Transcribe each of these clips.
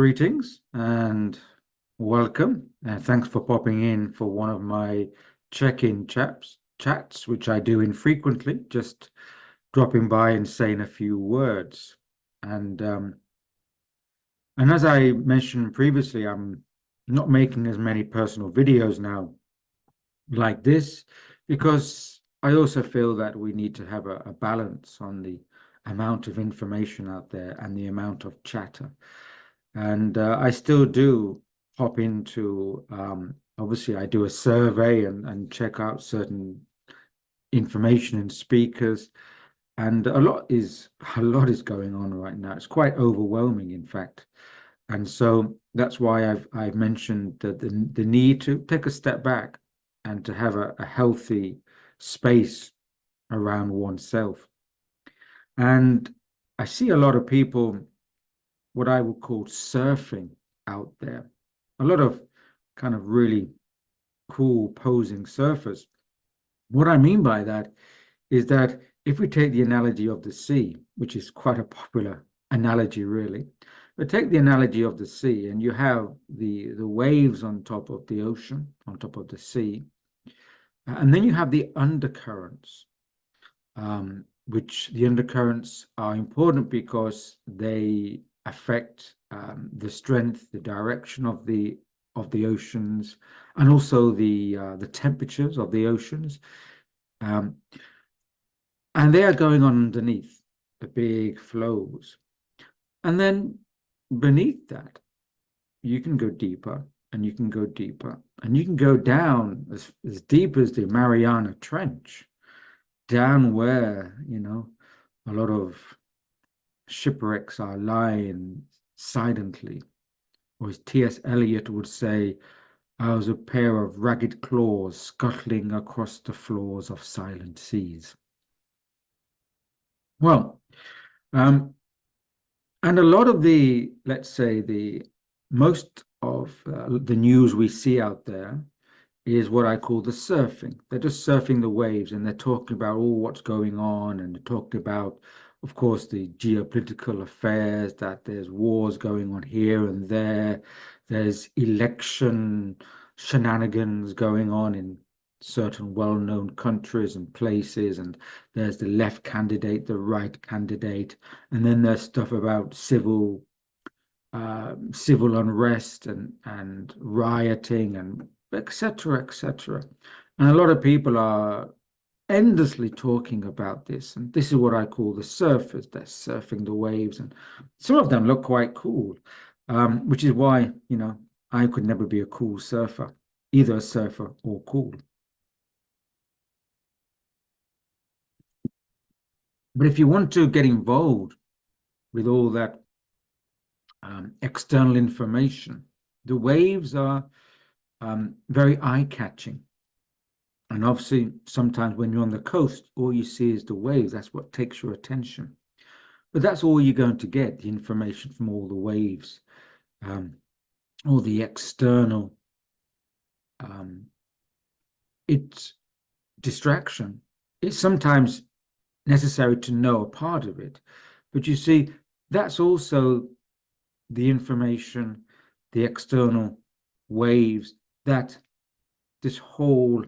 Greetings and welcome, and thanks for popping in for one of my check-in chats, which I do infrequently, just dropping by and saying a few words. And um, and as I mentioned previously, I'm not making as many personal videos now like this because I also feel that we need to have a balance on the amount of information out there and the amount of chatter. And I still do hop into, obviously, I do a survey and check out certain information and speakers. And a lot is going on right now. It's quite overwhelming, in fact. And so that's why I've mentioned that the need to take a step back and to have a healthy space around oneself. And I see a lot of people, what I would call surfing out there. A lot of kind of really cool posing surfers. What I mean by that is that if we take the analogy of the sea, which is quite a popular analogy, really, but take the analogy of the sea, and you have the waves on top of the ocean, on top of the sea, and then you have the undercurrents, which the undercurrents are important because they affect the strength, the direction of the oceans, and also the temperatures of the oceans. Um, and they are going on underneath the big flows. And then beneath that, you can go deeper and you can go deeper and you can go down as deep as the Mariana Trench, down where, a lot of shipwrecks are lying silently. Or as T.S. Eliot would say, I was a pair of ragged claws scuttling across the floors of silent seas. Well, um, and a lot of let's say, the most of the news we see out there is what I call the surfing. They're just surfing the waves and they're talking about all what's going on and they're talking about, of course, the geopolitical affairs, that there's wars going on here and there. There's election shenanigans going on in certain well-known countries and places, and there's the left candidate, the right candidate, and then there's stuff about civil unrest and rioting and etc., etc. And a lot of people are endlessly talking about this. And this is what I call the surfers. They're surfing the waves. And some of them look quite cool, which is why, I could never be a cool surfer, either a surfer or cool. But if you want to get involved with all that external information, the waves are very eye-catching. And obviously, sometimes when you're on the coast, all you see is the waves. That's what takes your attention. But that's all you're going to get, the information from all the waves, all the external. It's distraction. It's sometimes necessary to know a part of it. But you see, that's also the information, the external waves that this whole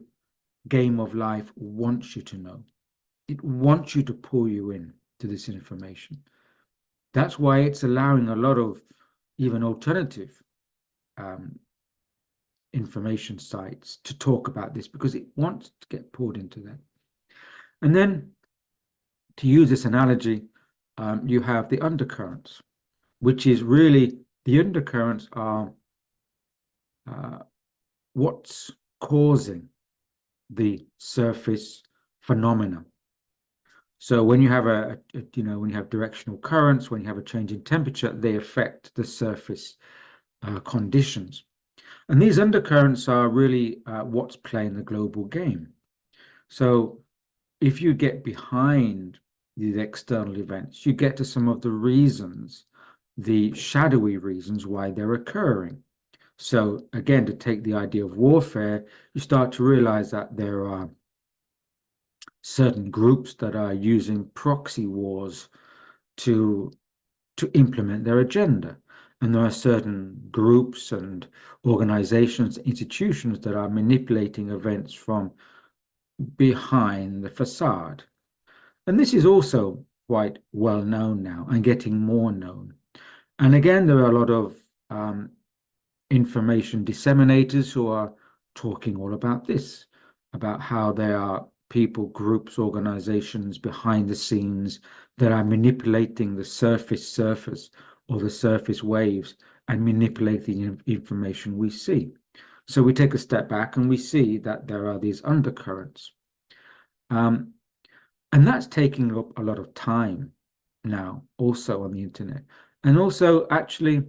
game of life wants you to know. It wants you to pull you in to this information. That's why it's allowing a lot of even alternative information sites to talk about this because it wants to get pulled into that. And then to use this analogy, you have the undercurrents, which is really the undercurrents are what's causing the surface phenomena. So when you have when you have directional currents, when you have a change in temperature, they affect the surface conditions. And these undercurrents are really what's playing the global game. So if you get behind these external events, you get to some of the reasons, the shadowy reasons why they're occurring. So again, to take the idea of warfare, you start to realize that there are certain groups that are using proxy wars to implement their agenda. And there are certain groups and organizations, institutions that are manipulating events from behind the facade. And this is also quite well known now and getting more known. And again, there are a lot of information disseminators who are talking all about this, about how there are people, groups, organizations behind the scenes that are manipulating the surface or the surface waves and manipulating information we see. So we take a step back and we see that there are these undercurrents. And that's taking up a lot of time now, also on the internet. And also, actually,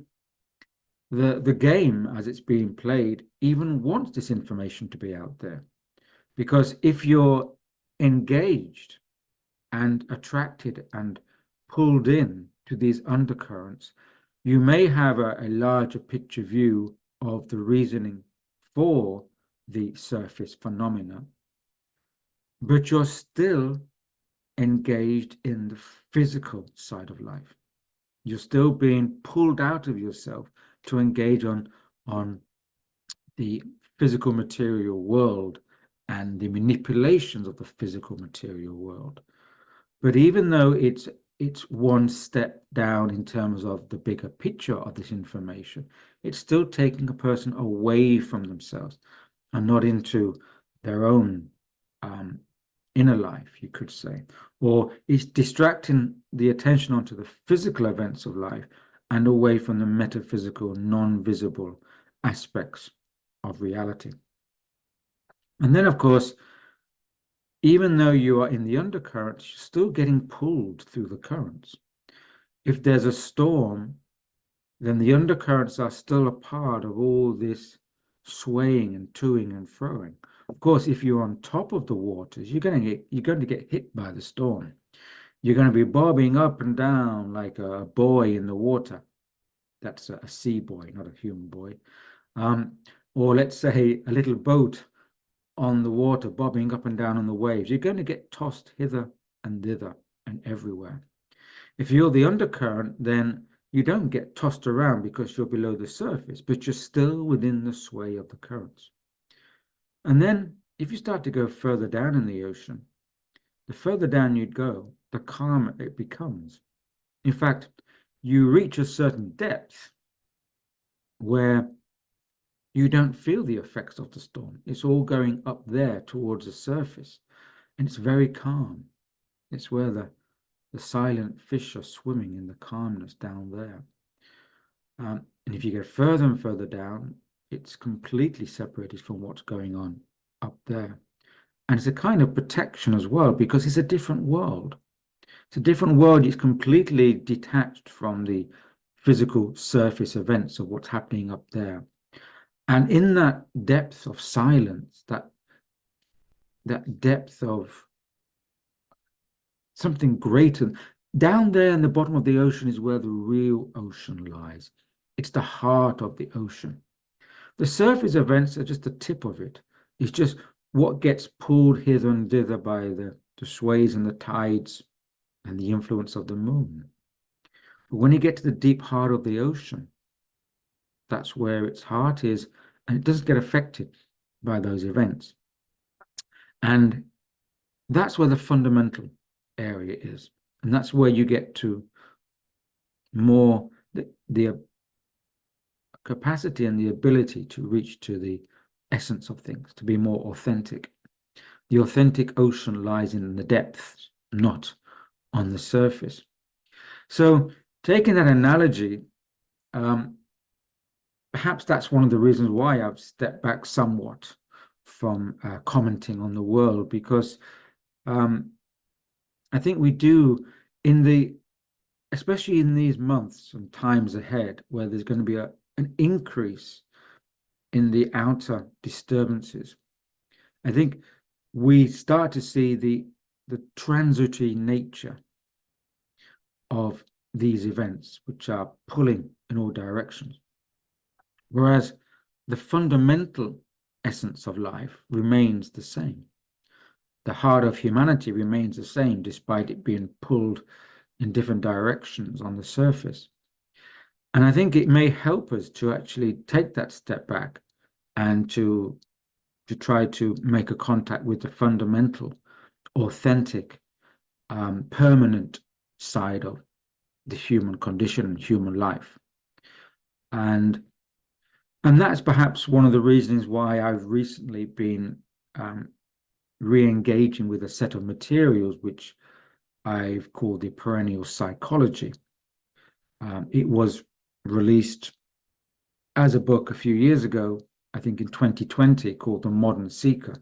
the game as it's being played even wants this information to be out there. Because if you're engaged and attracted and pulled in to these undercurrents, you may have a larger picture view of the reasoning for the surface phenomena, but you're still engaged in the physical side of life. You're still being pulled out of yourself to engage on the physical material world and the manipulations of the physical material world. But even though it's one step down in terms of the bigger picture of this information, it's still taking a person away from themselves and not into their own inner life, you could say, or it's distracting the attention onto the physical events of life and away from the metaphysical, non-visible aspects of reality. And then, of course, even though you are in the undercurrents, you're still getting pulled through the currents. If there's a storm, then the undercurrents are still a part of all this swaying and toing and froing. Of course, if you're on top of the waters, you're going to get hit by the storm. You're going to be bobbing up and down like a boy in the water. That's a sea boy, not a human boy. Or let's say a little boat on the water, bobbing up and down on the waves. You're going to get tossed hither and thither and everywhere. If you're the undercurrent, then you don't get tossed around because you're below the surface, but you're still within the sway of the currents. And then if you start to go further down in the ocean, the further down you go, the calmer it becomes. In fact, you reach a certain depth where you don't feel the effects of the storm. It's all going up there towards the surface, and it's very calm. It's where the silent fish are swimming in the calmness down there. And if you get further and further down, it's completely separated from what's going on up there. And it's a kind of protection as well, because it's a different world. It's a different world. It's completely detached from the physical surface events of what's happening up there. And in that depth of silence, that depth of something greater, down there in the bottom of the ocean is where the real ocean lies. It's the heart of the ocean. The surface events are just the tip of it. It's just what gets pulled hither and thither by the sways and the tides and the influence of the moon. But when you get to the deep heart of the ocean, that's where its heart is, and it doesn't get affected by those events. And that's where the fundamental area is. And that's where you get to more the capacity and the ability to reach to the essence of things, to be more authentic. The authentic ocean lies in the depths, not on the surface. So taking that analogy, perhaps that's one of the reasons why I've stepped back somewhat from commenting on the world, because I think we do, especially in these months and times ahead, where there's going to be an increase in the outer disturbances. I think we start to see the transitory nature of these events, which are pulling in all directions. Whereas the fundamental essence of life remains the same. The heart of humanity remains the same, despite it being pulled in different directions on the surface. And I think it may help us to actually take that step back and to try to make a contact with the fundamental, authentic, permanent side of the human condition and human life. And and that's perhaps one of the reasons why I've recently been um, re-engaging with a set of materials which I've called the perennial psychology. It was released as a book a few years ago, I think in 2020, called The Modern Seeker.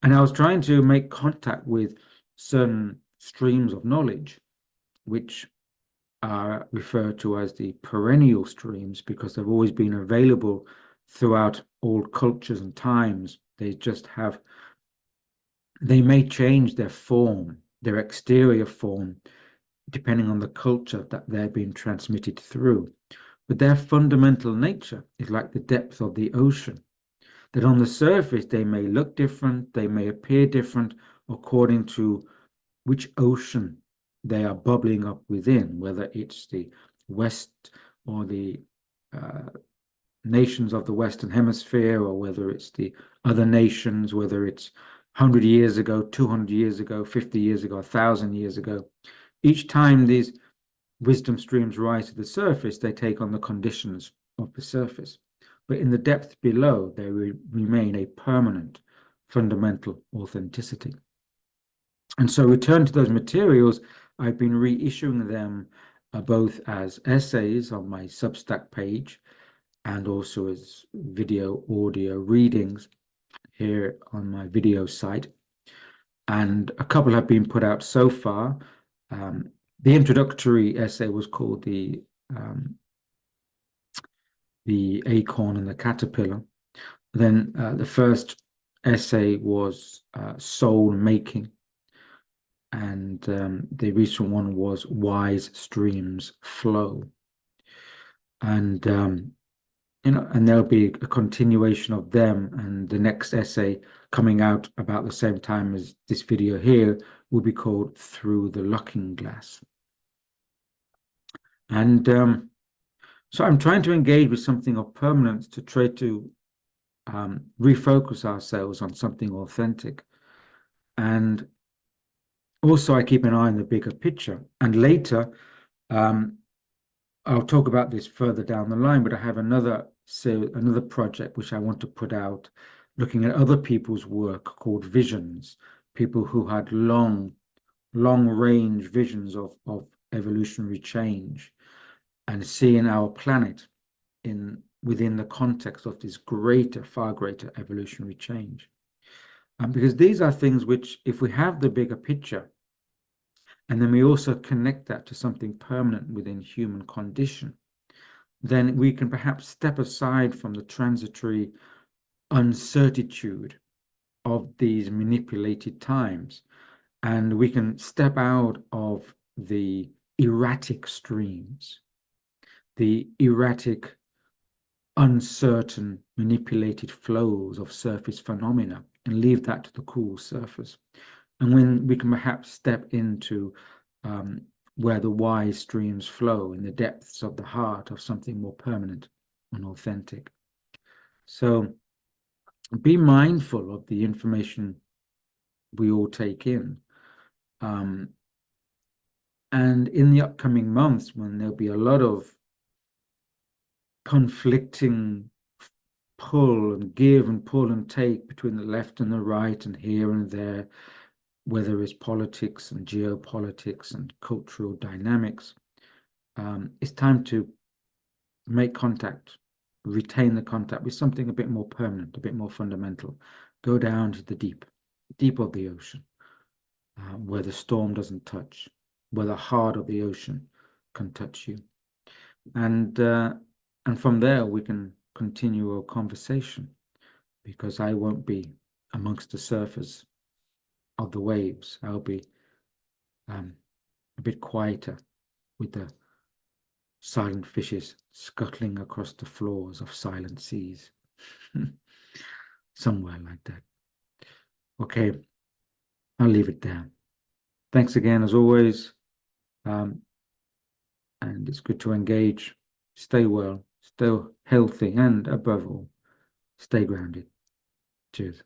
And I was trying to make contact with certain streams of knowledge, which are referred to as the perennial streams because they've always been available throughout all cultures and times. They may change their form, their exterior form, depending on the culture that they're being transmitted through. But their fundamental nature is like the depth of the ocean, that on the surface they may look different, they may appear different according to which ocean they are bubbling up within, whether it's the West or the uh, nations of the Western Hemisphere, or whether it's the other nations, whether it's 100 years ago, 200 years ago, 50 years ago, 1,000 years ago. Each time these wisdom streams rise to the surface, they take on the conditions of the surface. But in the depth below, they remain a permanent, fundamental authenticity. And so, return to those materials, I've been reissuing them both as essays on my Substack page and also as video audio readings here on my video site. And a couple have been put out so far. The introductory essay was called the Acorn and the Caterpillar. Then the first essay was Soul Making. And the recent one was Wise Streams Flow. And and there'll be a continuation of them, and the next essay coming out about the same time as this video here will be called Through the Looking Glass. And so I'm trying to engage with something of permanence to try to refocus ourselves on something authentic. And also I keep an eye on the bigger picture. And later, I'll talk about this further down the line, but I have another project which I want to put out, looking at other people's work called Visions, people who had long range visions of evolutionary change and seeing our planet within the context of this far greater evolutionary change. Because these are things which, if we have the bigger picture, and then we also connect that to something permanent within human condition, then we can perhaps step aside from the transitory uncertitude of these manipulated times, and we can step out of the erratic streams, the erratic, uncertain, manipulated flows of surface phenomena, and leave that to the cool surface. And when we can perhaps step into where the wise streams flow in the depths of the heart of something more permanent and authentic. So be mindful of the information we all take in. And in the upcoming months, when there'll be a lot of conflicting pull and give and pull and take between the left and the right and here and there, whether it's politics and geopolitics and cultural dynamics, it's time to make contact, retain the contact with something a bit more permanent, a bit more fundamental. Go down to the deep of the ocean, where the storm doesn't touch, where the heart of the ocean can touch you. And from there, we can continue our conversation, because I won't be amongst the surfers of the waves. I'll be a bit quieter with the silent fishes scuttling across the floors of silent seas. Somewhere like that. Okay, I'll leave it there. Thanks again, as always. And it's good to engage stay well, stay healthy, and above all, stay grounded. Cheers.